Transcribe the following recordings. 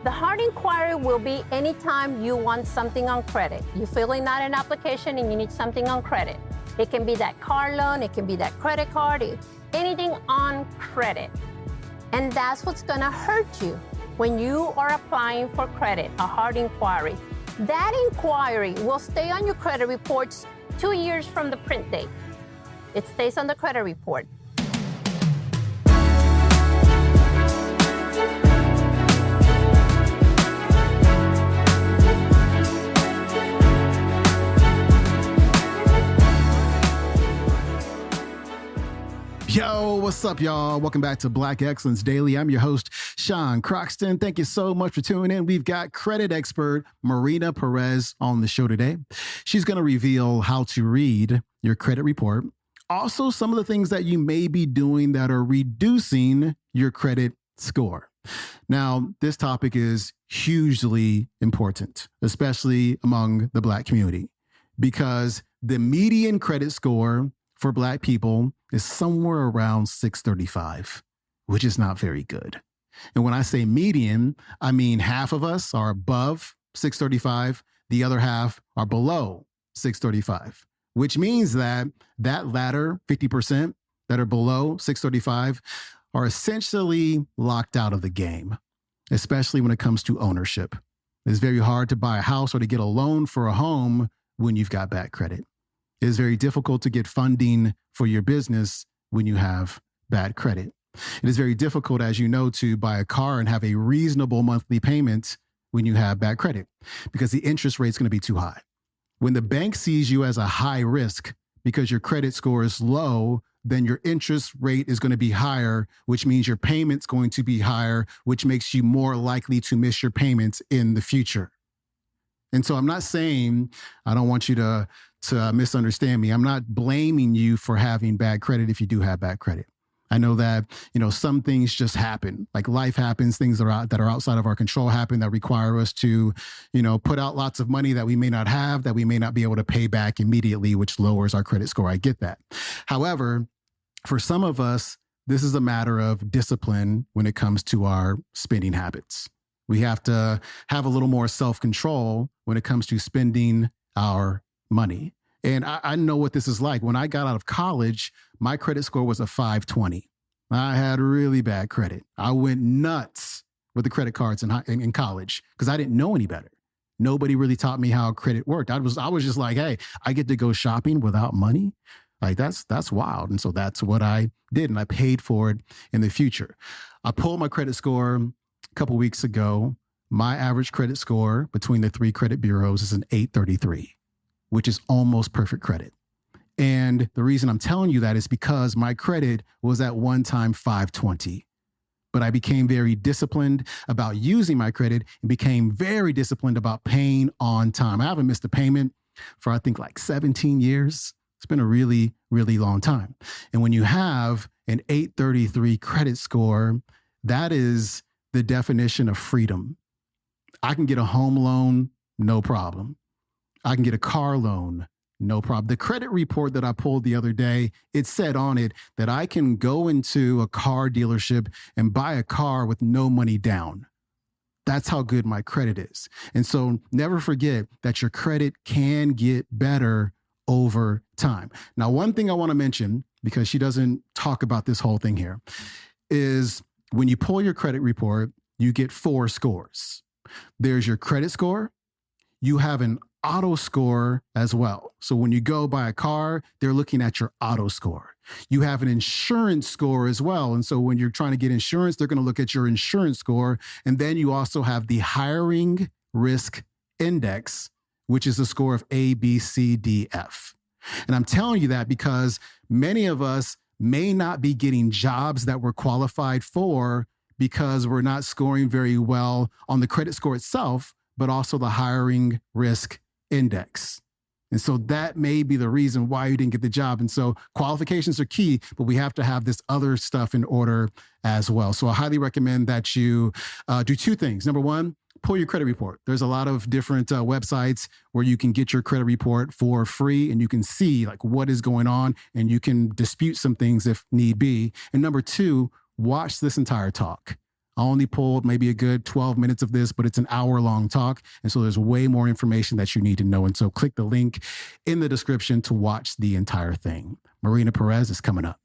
The hard inquiry will be anytime you want something on credit. You're filling out an application and you need something on credit. It can be that car loan, it can be that credit card, anything on credit. And that's what's gonna hurt you when you are applying for credit, a hard inquiry. That inquiry will stay on your credit reports 2 years from the print date. It stays on the credit report. Yo, what's up, y'all? Welcome back to Black Excellence Daily. I'm your host, Sean Croxton. Thank you so much for tuning in. We've got credit expert Marina Perez on the show today. She's going to reveal how to read your credit report. Also, some of the things that you may be doing that are reducing your credit score. Now, this topic is hugely important, especially among the Black community, because the median credit score for Black people is somewhere around 635, which is not very good. And when I say median, I mean half of us are above 635, the other half are below 635, which means that latter 50% that are below 635 are essentially locked out of the game, especially when it comes to ownership. It's very hard to buy a house or to get a loan for a home when you've got bad credit. It is very difficult to get funding for your business when you have bad credit. It is very difficult, as you know, to buy a car and have a reasonable monthly payment when you have bad credit because the interest rate is going to be too high. When the bank sees you as a high risk because your credit score is low, then your interest rate is going to be higher, which means your payment's going to be higher, which makes you more likely to miss your payments in the future. And so I'm not saying, I don't want you to misunderstand me. I'm not blaming you for having bad credit if you do have bad credit. I know that, some things just happen, like life happens, things that are outside of our control happen that require us to, put out lots of money that we may not have, that we may not be able to pay back immediately, which lowers our credit score. I get that. However, for some of us, this is a matter of discipline when it comes to our spending habits. We have to have a little more self-control when it comes to spending our money. And I know what this is like. When I got out of college, my credit score was a 520. I had really bad credit. I went nuts with the credit cards in college because I didn't know any better. Nobody really taught me how credit worked. I was just like, hey, I get to go shopping without money. Like that's wild. And so that's what I did. And I paid for it in the future. I pulled my credit score a couple weeks ago. My average credit score between the 3 credit bureaus is an 833. Which is almost perfect credit. And the reason I'm telling you that is because my credit was at one time 520. But I became very disciplined about using my credit and became very disciplined about paying on time. I haven't missed a payment for, I think, like 17 years. It's been a really, really long time. And when you have an 833 credit score, that is the definition of freedom. I can get a home loan, no problem. I can get a car loan, no problem. The credit report that I pulled the other day, it said on it that I can go into a car dealership and buy a car with no money down. That's how good my credit is. And so never forget that your credit can get better over time. Now, one thing I want to mention, because she doesn't talk about this whole thing here, is when you pull your credit report, you get 4 scores. There's your credit score. You have an auto score as well. So when you go buy a car, they're looking at your auto score. You have an insurance score as well. And so when you're trying to get insurance, they're going to look at your insurance score. And then you also have the hiring risk index, which is a score of A, B, C, D, F. And I'm telling you that because many of us may not be getting jobs that we're qualified for because we're not scoring very well on the credit score itself, but also the hiring risk index. And so that may be the reason why you didn't get the job. And so qualifications are key, but we have to have this other stuff in order as well. So I highly recommend that you do 2 things. Number 1, pull your credit report. There's a lot of different websites where you can get your credit report for free and you can see like what is going on and you can dispute some things if need be. And number 2, watch this entire talk. I only pulled maybe a good 12 minutes of this, but it's an hour-long talk. And so there's way more information that you need to know. And so click the link in the description to watch the entire thing. Marina Perez is coming up.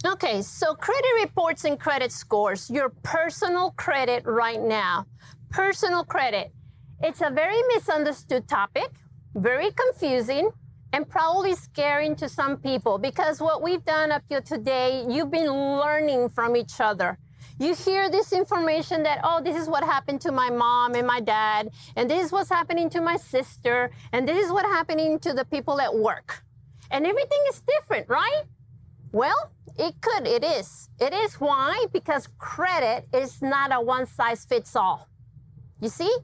Okay, so credit reports and credit scores, your personal credit right now. Personal credit. It's a very misunderstood topic, very confusing, and probably scary to some people because what we've done up till today, you've been learning from each other. You hear this information that, oh, this is what happened to my mom and my dad, and this is what's happening to my sister, and this is what's happening to the people at work. And everything is different, right? Well, it is. It is why? Because credit is not a one-size-fits-all. You see?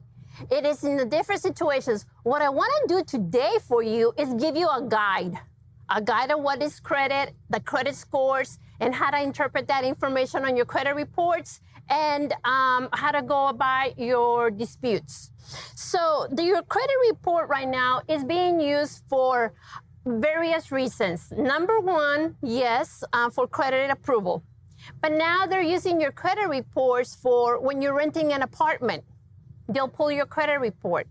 It is in the different situations. What I want to do today for you is give you a guide of what is credit, the credit scores, and how to interpret that information on your credit reports, and how to go about your disputes. So your credit report right now is being used for various reasons. Number one, yes, for credit approval. But now they're using your credit reports for when you're renting an apartment. They'll pull your credit report.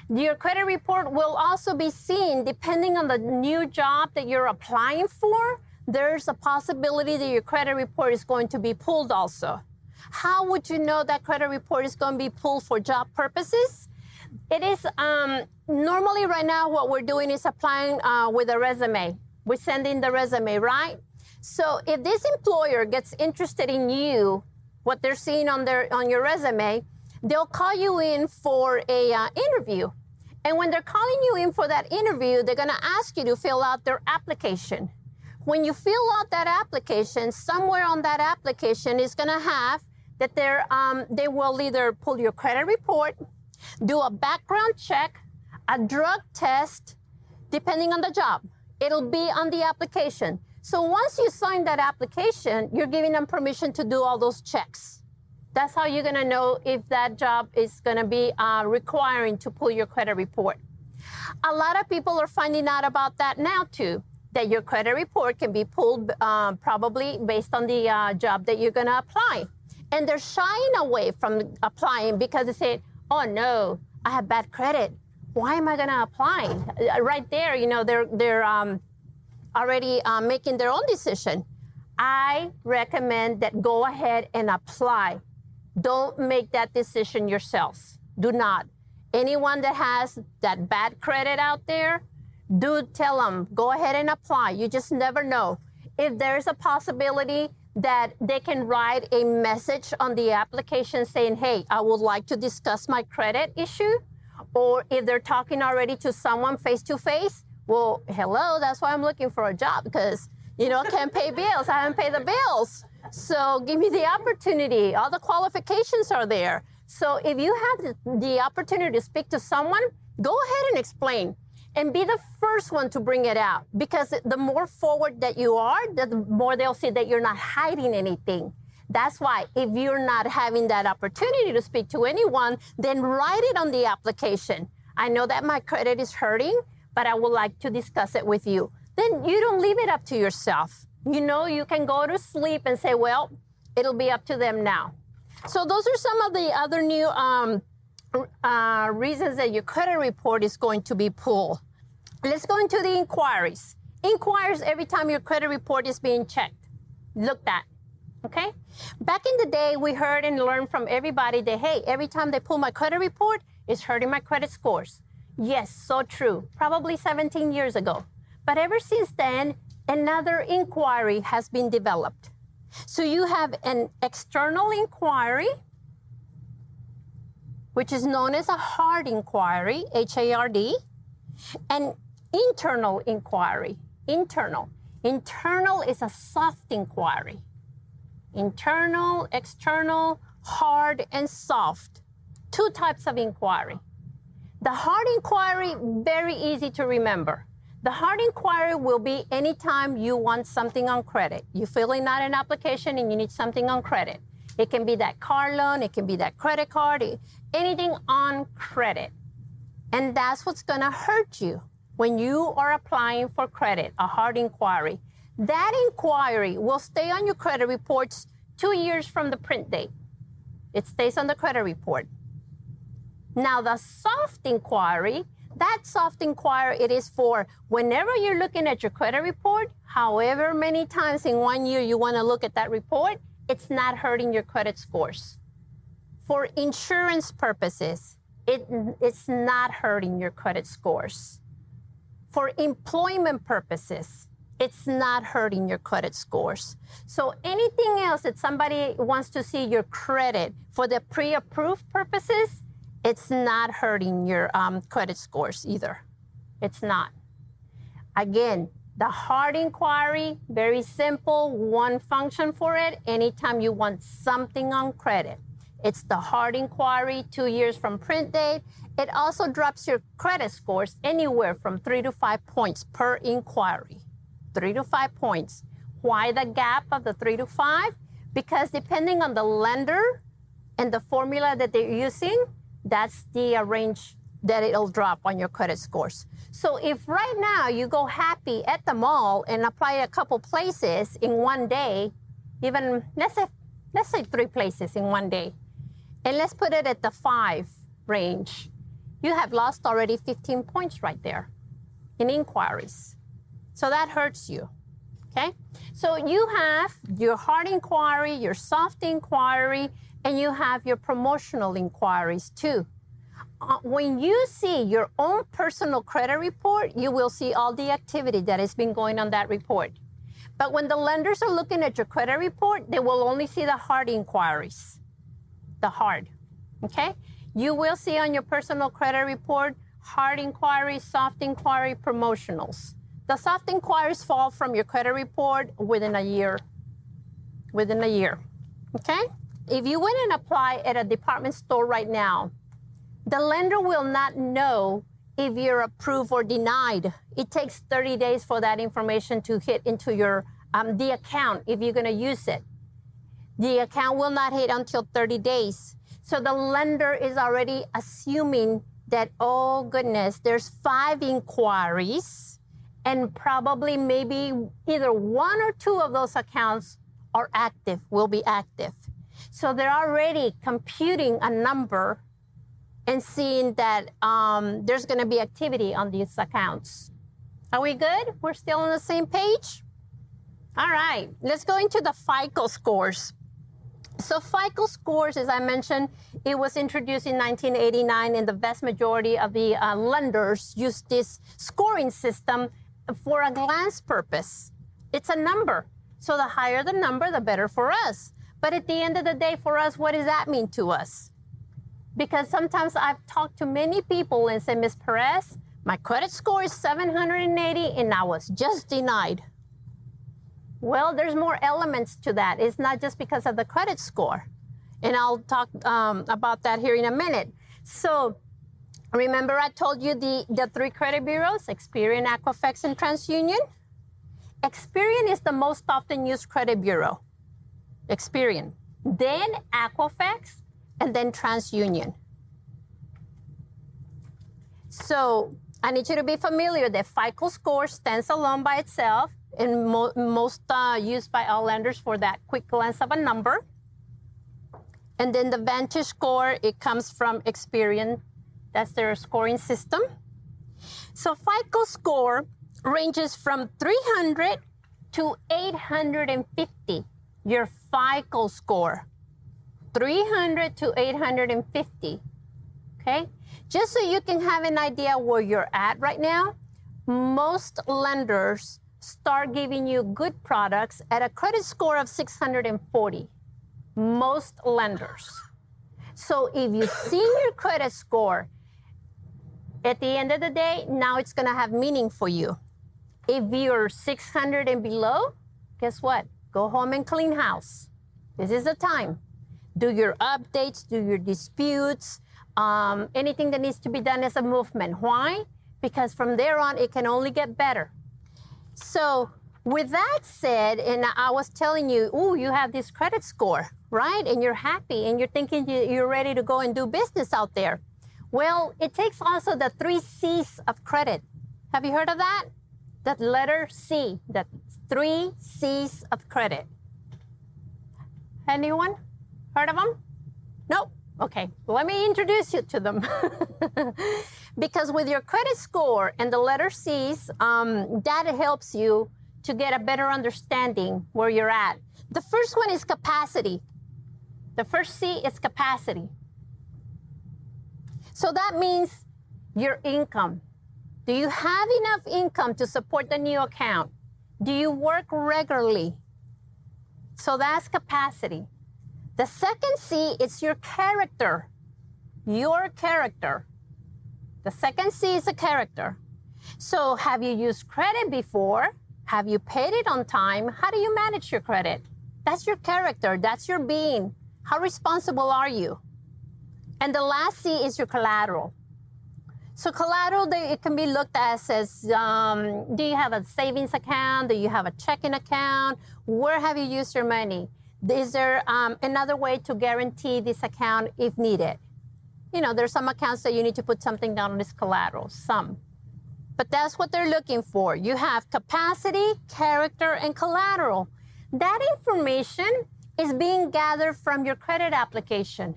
Your credit report will also be seen depending on the new job that you're applying for. There's a possibility that your credit report is going to be pulled also. How would you know that credit report is going to be pulled for job purposes? It is normally right now what we're doing is applying with a resume. We're sending the resume, right? So if this employer gets interested in you, what they're seeing on your resume, they'll call you in for a interview. And when they're calling you in for that interview, they're going to ask you to fill out their application. When you fill out that application, somewhere on that application is going to have that they will either pull your credit report, do a background check, a drug test, depending on the job. It'll be on the application. So once you sign that application, you're giving them permission to do all those checks. That's how you're going to know if that job is going to be requiring to pull your credit report. A lot of people are finding out about that now too, that your credit report can be pulled probably based on the job that you're going to apply. And they're shying away from applying because they say, oh no, I have bad credit. Why am I going to apply? Right there, you know, they're already making their own decision. I recommend that go ahead and apply. Don't make that decision yourselves. Do not. Anyone that has that bad credit out there, do tell them, go ahead and apply. You just never know. If there's a possibility that they can write a message on the application saying, hey, I would like to discuss my credit issue. Or if they're talking already to someone face-to-face, well, hello, that's why I'm looking for a job because, you know, I can't pay bills. I haven't paid the bills. So give me the opportunity. All the qualifications are there. So if you have the opportunity to speak to someone, go ahead and explain and be the first one to bring it out. Because the more forward that you are, the more they'll see that you're not hiding anything. That's why if you're not having that opportunity to speak to anyone, then write it on the application. I know that my credit is hurting, but I would like to discuss it with you. Then you don't leave it up to yourself. You know, you can go to sleep and say, well, it'll be up to them now. So those are some of the other new reasons that your credit report is going to be pulled. Let's go into the inquiries. Inquiries every time your credit report is being checked. Looked at, okay? Back in the day, we heard and learned from everybody that, hey, every time they pull my credit report, it's hurting my credit scores. Yes, so true. Probably 17 years ago. But ever since then, another inquiry has been developed. So you have an external inquiry, which is known as a hard inquiry, H-A-R-D, and internal inquiry, internal. Internal is a soft inquiry. Internal, external, hard, and soft. Two types of inquiry. The hard inquiry, very easy to remember. The hard inquiry will be anytime you want something on credit. You're filling out an application and you need something on credit. It can be that car loan, it can be that credit card, anything on credit. And that's what's gonna hurt you when you are applying for credit, a hard inquiry. That inquiry will stay on your credit reports 2 years from the print date. It stays on the credit report. Now, the soft inquiry, that soft inquiry, it is for whenever you're looking at your credit report, however many times in 1 year you want to look at that report, it's not hurting your credit scores. For insurance purposes, it's not hurting your credit scores. For employment purposes, it's not hurting your credit scores. So anything else that somebody wants to see your credit for the pre-approved purposes, it's not hurting your credit scores either. It's not. Again, the hard inquiry, very simple, one function for it. Anytime you want something on credit, it's the hard inquiry, 2 years from print date. It also drops your credit scores anywhere from 3 to 5 points per inquiry. 3 to 5 points. Why the gap of the 3 to 5? Because depending on the lender and the formula that they're using, that's the range that it'll drop on your credit scores. So if right now you go happy at the mall and apply a couple places in 1 day, even let's say 3 places in 1 day, and let's put it at the 5 range, you have lost already 15 points right there in inquiries. So that hurts you, okay? So you have your hard inquiry, your soft inquiry, and you have your promotional inquiries too. When you see your own personal credit report, you will see all the activity that has been going on that report. But when the lenders are looking at your credit report, they will only see the hard inquiries, the hard, okay? You will see on your personal credit report, hard inquiry, soft inquiry, promotionals. The soft inquiries fall from your credit report within a year, okay? If you went and apply at a department store right now, the lender will not know if you're approved or denied. It takes 30 days for that information to hit into your the account if you're gonna use it. The account will not hit until 30 days. So the lender is already assuming that, oh goodness, there's 5 inquiries and probably maybe either 1 or 2 of those accounts are active, will be active. So they're already computing a number and seeing that there's gonna be activity on these accounts. Are we good? We're still on the same page? All right, let's go into the FICO scores. So FICO scores, as I mentioned, it was introduced in 1989, and the vast majority of the lenders use this scoring system for a glance purpose. It's a number. So the higher the number, the better for us. But at the end of the day, for us, what does that mean to us? Because sometimes I've talked to many people and said, Ms. Perez, my credit score is 780 and I was just denied. Well, there's more elements to that. It's not just because of the credit score. And I'll talk about that here in a minute. So remember I told you the 3 credit bureaus, Experian, Equifax, and TransUnion? Experian is the most often used credit bureau. Experian, then Equifax, and then TransUnion. So I need you to be familiar that FICO score stands alone by itself and most used by all lenders for that quick glance of a number. And then the Vantage score, it comes from Experian. That's their scoring system. So FICO score ranges from 300 to 850, your FICO score. 300 to 850, okay? Just so you can have an idea where you're at right now, most lenders start giving you good products at a credit score of 640, most lenders. So if you see your credit score, at the end of the day, now it's gonna have meaning for you. If you're 600 and below, guess what? Go home and clean house. This is the time. Do your updates, do your disputes, anything that needs to be done as a movement. Why? Because from there on, it can only get better. So with that said, and I was telling you, ooh, you have this credit score, right? And you're happy and you're thinking you're ready to go and do business out there. Well, it takes also the 3 C's of credit. Have you heard of that? That letter C, that 3 C's of credit. Anyone heard of them? Nope. Okay, let me introduce you to them. Because with your credit score and the letter C's, that helps you to get a better understanding where you're at. The first one is capacity. The first C is capacity. So that means your income. Do you have enough income to support the new account? Do you work regularly? So that's capacity. The second C is your character. Your character. The second C is a character. So have you used credit before? Have you paid it on time? How do you manage your credit? That's your character. That's your being. How responsible are you? And the last C is your collateral. So collateral, it can be looked at as, do you have a savings account? Do you have a checking account? Where have you used your money? Is there another way to guarantee this account if needed? You know, there's some accounts that you need to put something down on this collateral, some. But that's what they're looking for. You have capacity, character, and collateral. That information is being gathered from your credit application.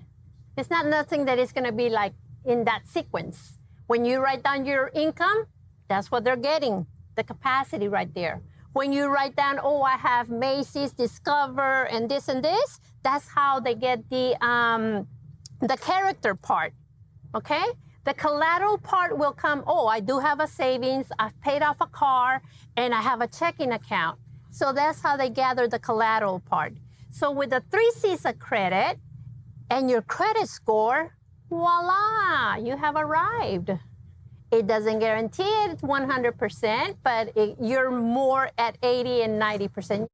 It's not nothing that is going to be like in that sequence. When you write down your income, that's what they're getting, the capacity right there. When you write down, oh, I have Macy's, Discover, and this, that's how they get the character part, okay? The collateral part will come, oh, I do have a savings, I've paid off a car, and I have a checking account. So that's how they gather the collateral part. So with the 3 C's of credit and your credit score, voila, you have arrived. It doesn't guarantee it 100%, but you're more at 80 and 90%.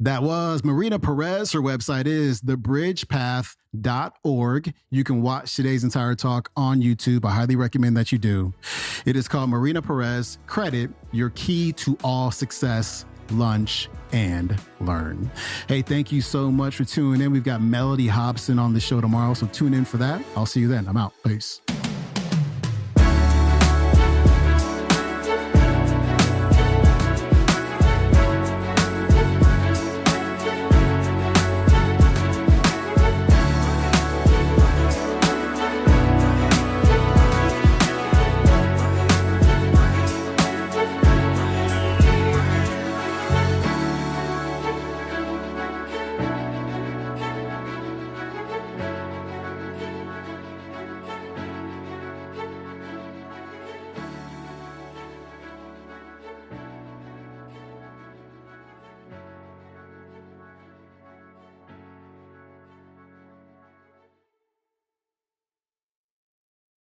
That was Marina Perez. Her website is thebridgepath.org. You can watch today's entire talk on YouTube. I highly recommend that you do. It is called Marina Perez, Credit, Your Key to All Success, Lunch and Learn. Hey, thank you so much for tuning in. We've got Melody Hobson on the show tomorrow, so tune in for that. I'll see you then. I'm out. Peace.